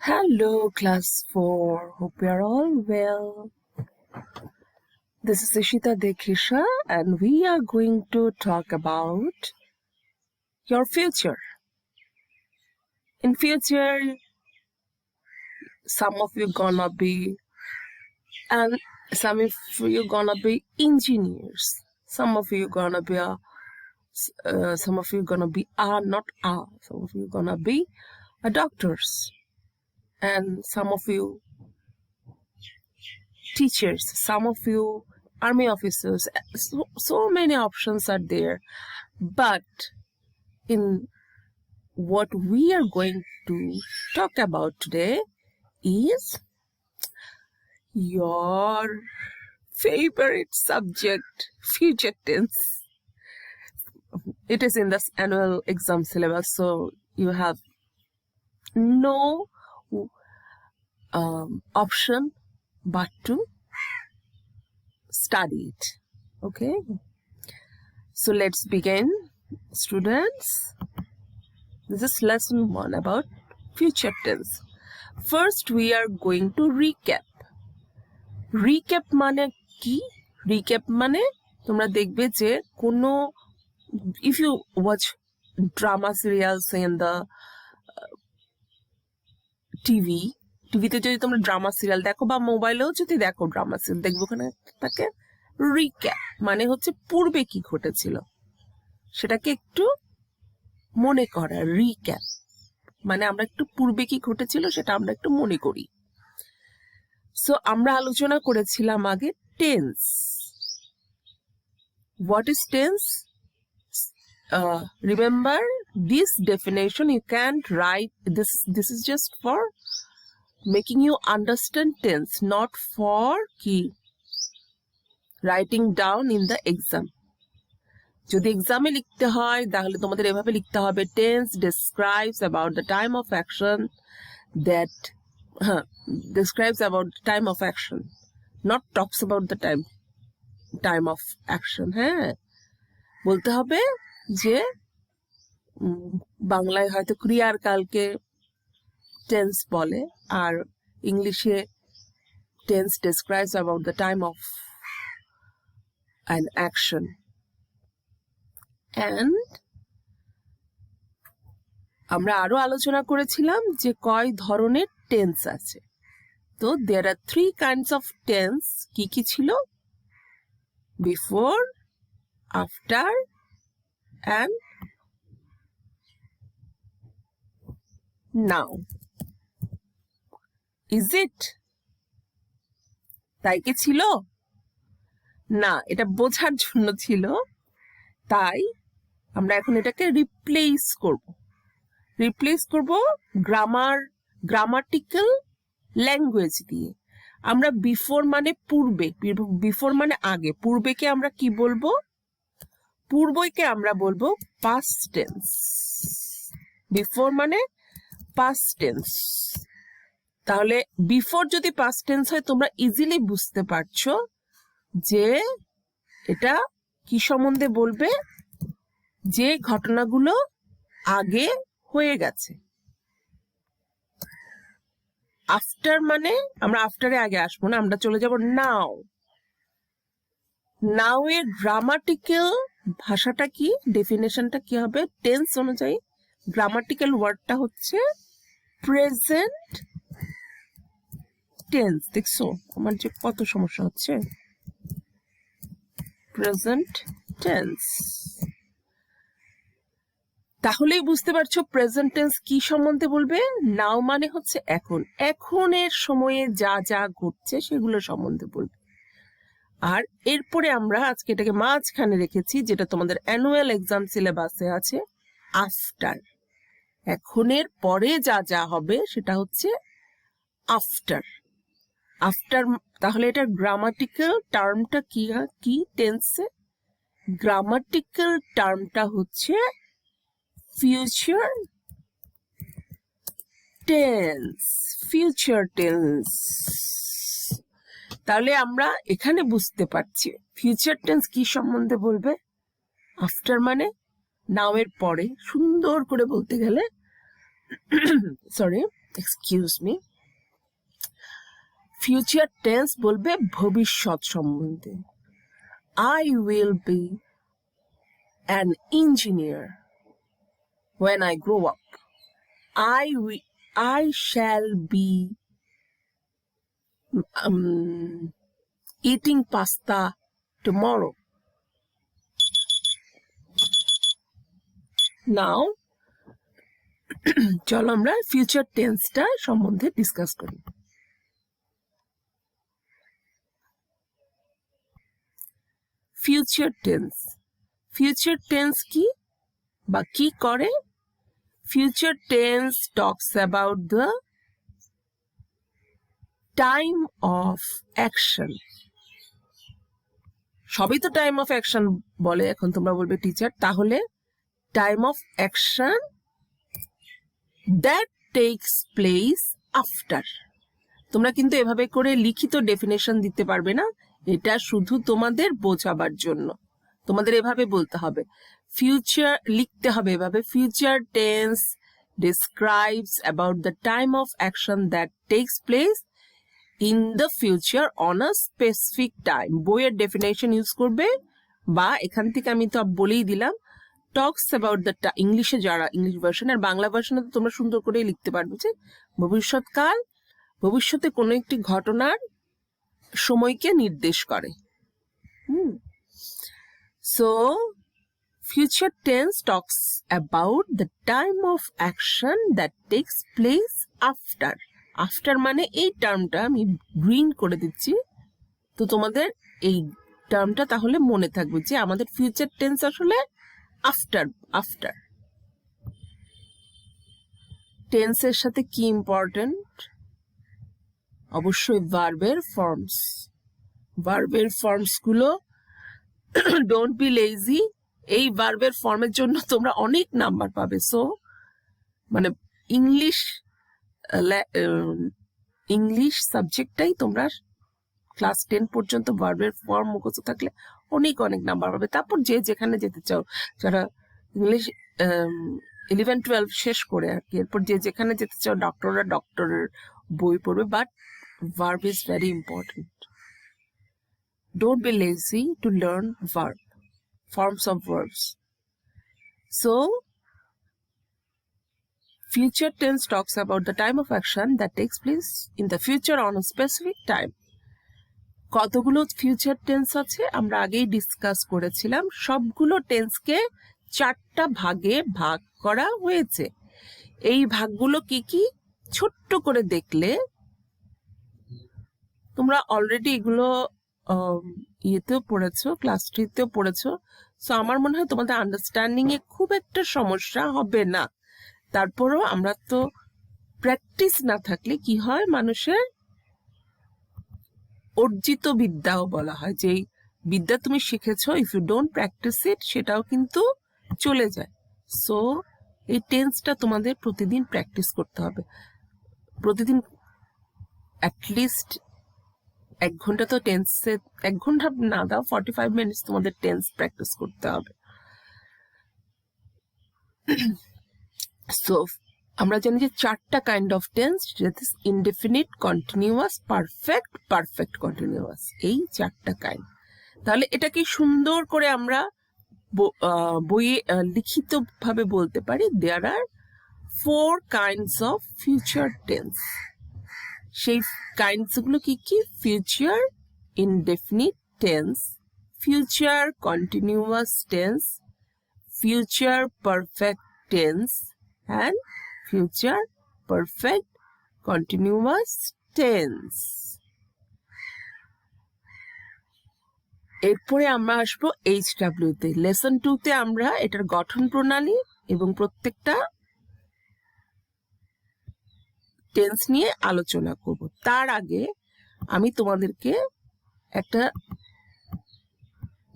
Hello, class 4. Hope you are all well. This is Ishita Dekhisha, and we are going to talk about your future. In future, some of you gonna be, and some of you gonna be engineers. Some of you gonna be some of you gonna be Some of you gonna be doctors, and some of you teachers, some of you army officers. So many options are there, but in what we are going to talk about today is your favorite subject, future tense. It is in this annual exam syllabus, so you have no option but to study it. Okay, so let's begin, students. This is lesson 1 about future tense. First, we are going to recap. Recap মানে কি? Recap মানে তোমরা দেখবে যে কোনো, if you watch drama serials in the টিভিতে যদি তোমরা ড্রামা সিরিয়াল দেখো বা মোবাইলেও যদি দেখো ড্রামা সিরিয়াল দেখবো, ওখানে তাকে রিক্যাপ মানে হচ্ছে পূর্বে কি ঘটেছিল সেটাকে একটু মনে করা। রিক্যাপ মানে আমরা একটু পূর্বে কি ঘটেছিল সেটা আমরা একটু মনে করি। সো আমরা আলোচনা করেছিলাম আগে tense. What is tense? Remember this definition. You can't write this. This is just for making you understand tense, not for key writing down in the exam. যদি এক্সামে লিখতে হয় তাহলে তোমাদের এভাবে লিখতে হবে, tense describes about the time of action that describes about the time of action, not talks about the time of action. হ্যাঁ, বলতে হবে যে বাংলায় হয়তো ক্রিয়ার কালকে টেন্স বলে, আর ইংলিশে tense describes about the time of an action. And আমরা আরো আলোচনা করেছিলাম যে কয় ধরনের টেন্স আছে। তো there are 3 kinds of tense. কি কি ছিল? Before, after, and now. Is it? তাই কি ছিল? না, এটা বোঝার জন্য ছিল। তাই আমরা এখন এটাকে রিপ্লেস করব গ্রামাটিক্যাল ল্যাঙ্গুয়েজ দিয়ে। আমরা বিফোর মানে পূর্বে, বিফোর মানে আগে, পূর্বেকে আমরা কি বলবো? পূর্বকে আমরা বলবো পাস্ট টেন্স। বিফোর মানে পাস্ট টেন্স। তাহলে বিফোর যদি পাস্ট টেন্স হয় তোমরা ইজিলি বুঝতে পারছো যে এটা কি সম্বন্ধে বলবে, যে ঘটনাগুলো আগে হয়ে গেছে। আফটার মানে আমরা আফটারে আগে আসবো না, আমরা চলে যাব নাও। নাও এর গ্রামাটিক্যাল ভাষাটা কি, ডেফিনেশনটা কি হবে টেন্স অনুযায়ী? গ্রামাটিক্যাল ওয়ার্ডটা হচ্ছে প্রেজেন্ট টেন্স। দেখছো আমার যে কত সমস্যা হচ্ছে। প্রেজেন্ট টেন্স, তাহলেই বুঝতে পারছো প্রেজেন্ট টেন্স কি সম্বন্ধে বলবে। নাও মানে হচ্ছে এখন, এখনের সময়ে যা যা ঘটছে সেগুলো সম্বন্ধে বলবে। আর এরপরে আমরা আজকে এটাকে মাঝখানে রেখেছি, যেটা তোমাদের অ্যানুয়াল এক্সাম সিলেবাসে আছে, আফটার। এখনের পরে যা যা হবে সেটা হচ্ছে আফটার। আফটার তাহলে এটার গ্রামাটিক্যাল টার্মটা কি টেন্সে? গ্রামাটিক্যাল টার্মটা হচ্ছে ফিউচার টেন্স। Future tense. তাহলে আমরা এখানে বুঝতে পারছি ফিউচার টেন্স কি সম্বন্ধে বলবে। আফটার মানে নাও এর পরে, সুন্দর করে বলতে গেলে sorry excuse me, future tense বলবে ভবিষ্যৎ সম্বন্ধে। I will be an engineer when I grow up. I shall be eating pasta tomorrow. Now, চলো আমরা ফিউচার টেন্সটা সম্বন্ধে ডিসকাস করি। ফিউচার টেন্স, ফিউচার টেন্স কি বা কি করে? Future tense talks about the time of action. সবই তো টাইম অফ অ্যাকশন বলে, এখন তোমরা বলবে টিচার, তাহলে time of action that tax place after. তোমরা কিন্তু এভাবে করে লিখিত ডেফিনেশন দিতে পারবে না, এটা শুধু তোমাদের বোঝাবার জন্য। তোমাদের এভাবে বলতে হবে, ফিউচার লিখতে হবে এভাবে, future tense describes about the time of action that takes place in the future on a specific time. বইয়ের ডেফিনেশন ইউজ করবে, বা এখান থেকে আমি তো বলেই দিলাম, টকস অ্যাবাউট দ্য ইংলিশে যারা ইংলিশ ভার্সন, আর বাংলা ভার্সনে তো তোমরা সুন্দর করে লিখতে পারবে যে ভবিষ্যৎকাল, ভবিষ্যতে কোনো একটি ঘটনার সময়কে নির্দেশ করে। So future tense talks about the time of action that takes place after. After মানে এই টার্মটা আমি গ্রিন করে দিচ্ছি, তো তোমাদের এই টার্মটা তাহলে মনে থাকবে যে আমাদের ফিউচার টেন্স আসলে আফটার। আফটার টেন্সের সাথে কি ইম্পর্টেন্ট? অবশ্যই ভার্বের ফর্মস। ভার্বের ফর্মস গুলো, ডোন্ট বি লেজি, এই ভার্বের ফর্মের জন্য তোমরা অনেক নাম্বার পাবে। সো মানে ইংলিশ সাবজেক্টটাই তোমরা ক্লাস 10 পর্যন্ত ভার্বের ফর্ম মুখস্থ থাকলে অনেক অনেক নাম্বার পাবে। তারপর যে যেখানে যেতে চাও, যারা ইংলিশ 11-12 শেষ করে আর কি, এরপর যে যেখানে যেতে চাও, ডক্টররা ডক্টরের বই পড়বে, but verb is very important. Don't be lazy to learn verb, forms of verbs. So, future tense talks about the time of action that takes place in the future on a specific time. কতগুলো future tense আছে আমরা আগেই discuss করেছিলাম, সবগুলো টেন্সকে 4টা ভাগে ভাগ করা হয়েছে। এই ভাগগুলো কি কি ছোট্ট করে দেখলে তোমরা অলরেডি এগুলো ইয়েতেও পড়েছো, ক্লাস 3তেও পড়েছো। সো আমার মনে হয় তোমাদের আন্ডারস্ট্যান্ডিং এ খুব একটা সমস্যা হবে না। তারপরও আমরা তো প্র্যাকটিস না থাকলে কি হয়, মানুষের অর্জিত বিদ্যাও বলা হয়, যে বিদ্যা তুমি শিখেছো, ইফ ইউ ডোন্ট প্র্যাকটিস ইট সেটাও কিন্তু চলে যায়। সো এই টেন্সটা তোমাদের প্রতিদিন প্র্যাকটিস করতে হবে। প্রতিদিন অ্যাটলিস্ট 1 ঘন্টা তো টেন্সে, 1 ঘন্টা না দাও, 45 মিনিটস তোমাদের টেন্স প্র্যাকটিস করতে হবে। সো আমরা জানি যে 4টা kind of tense, indefinite, continuous, perfect, perfect continuous, এই 4টা কাইন্ড। তাহলে এটাকে সুন্দর করে আমরা বইয়ে লিখিত ভাবে বলতে পারি, দেয়ার আর 4 কাইন্ডস অফ ফিউচার টেন্স। সেই কাইন্ডস গুলো কি কি? Future indefinite tense, future continuous tense, future perfect tense and future perfect continuous tense. এরপরে আমরা আসবো HW তে। লেসন 2 তে আমরা এটার গঠন প্রণালী এবং প্রত্যেকটা টেন্স নিয়ে আলোচনা করব। তার আগে আমি তোমাদেরকে একটা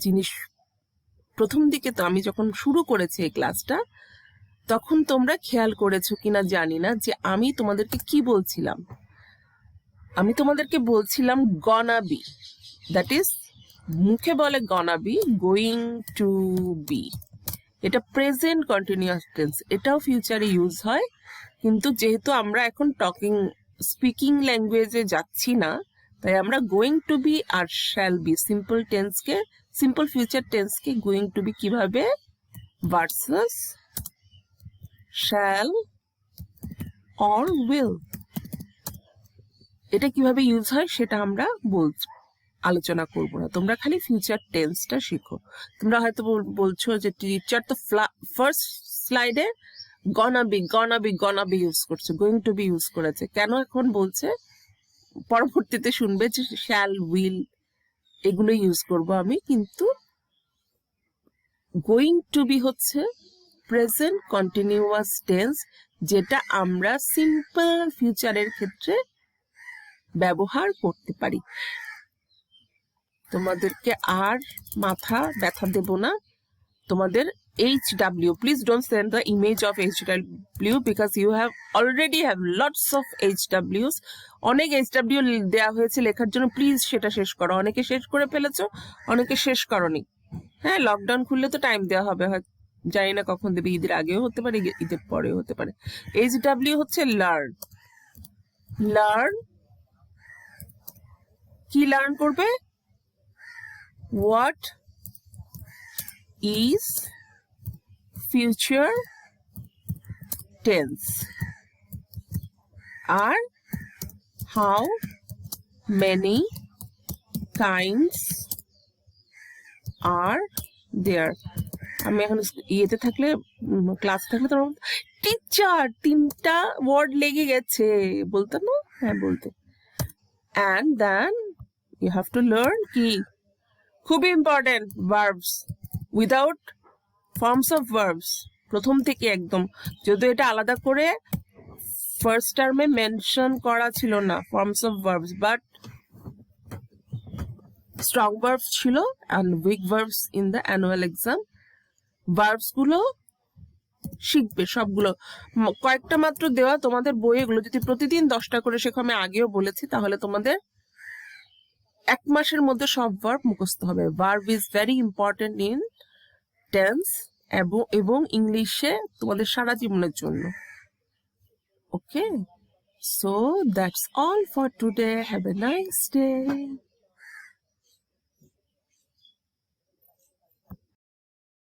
জিনিস, প্রথম দিকে তো আমি যখন শুরু করেছি এই ক্লাসটা, তখন তোমরা খেয়াল করেছো কিনা জানি না, যে আমি তোমাদেরকে কি বলছিলাম। আমি তোমাদেরকে বলছিলাম গনা বি, দ্যাট ইজ মুখে বলে gonna be, going to be. এটা প্রেজেন্ট কন্টিনিউয়াস টেন্স, এটাও ফিউচারে ইউজ হয়, কিন্তু যেহেতু আমরা এখন স্পিকিং ল্যাঙ্গুয়েজে যাচ্ছি না, তাই আমরা গোয়িং টু বি আর শ্যাল বি সিম্পল ফিউচার টেন্সকে গোয়িং টু বি কিভাবে ভার্সাস শ্যাল অর উইল, এটা কিভাবে ইউজ হয় সেটা আমরা আলোচনা করব না। তোমরা খালি ফিউচার টেন্সটা শিখো। তোমরা হয়তো বলছো যে টিচার তো ফার্স্ট স্লাইডে গনা বি ইউজ করছে, গোয়িং টু বি ইউজ করেছে, কেন এখন বলছে? পরবর্তীতে শুনবে যে শ্যাল উইল এগুলো ইউজ করব আমি, কিন্তু গোয়িং টু বি হচ্ছে প্রেজেন্ট কন্টিনিউয়াস টেন্স, যেটা আমরা সিম্পল ফিউচারের ক্ষেত্রে ব্যবহার করতে পারি। তোমাদেরকে আর মাথা ব্যথা দেব না। তোমাদের HW, please don't send the image of HW because you already have lots of HWs. অনেক HW দেওয়া হয়েছে লেখার জন্য, প্লিজ সেটা শেষ করো। অনেকে শেষ করে ফেলেছো, অনেকে শেষ করনি। হ্যাঁ, লকডাউন খুললে তো টাইম দেওয়া হবে, জানি না কখন দেবে, ঈদের আগেও হতে পারে, ঈদের পরেও হতে পারে। HW হচ্ছে লার্ন। কি লার্ন করবে? What is future tense? R how many kinds are there? আমি এখন ইয়েতে থাকলে, ক্লাস থাকলে তোমার টিচার 3টা ওয়ার্ড লেগে গেছে বলতে না? হ্যাঁ বলতে। and then you have to learn কি খুবই important verbs without forms of verbs, প্রথম থেকে একদম। যদিও এটা আলাদা করে ফার্স্ট টার্মে মেনশন করা ছিল না forms of verbs, but strong verbs ছিল and weak verbs in the annual exam. Verbs গুলো শিখবে সবগুলো, কয়েকটা মাত্র দেওয়া তোমাদের বই। এগুলো যদি প্রতিদিন 10টা করে শেখো, আমি আগেও বলেছি, তাহলে তোমাদের 1 মাসের মধ্যে সব ভার্ব মুখস্থ হবে। Verb is very important in tense এবং ইংলিশে তোমাদের সারা জীবনের জন্য। Okay, so that's all for today. Have a nice day.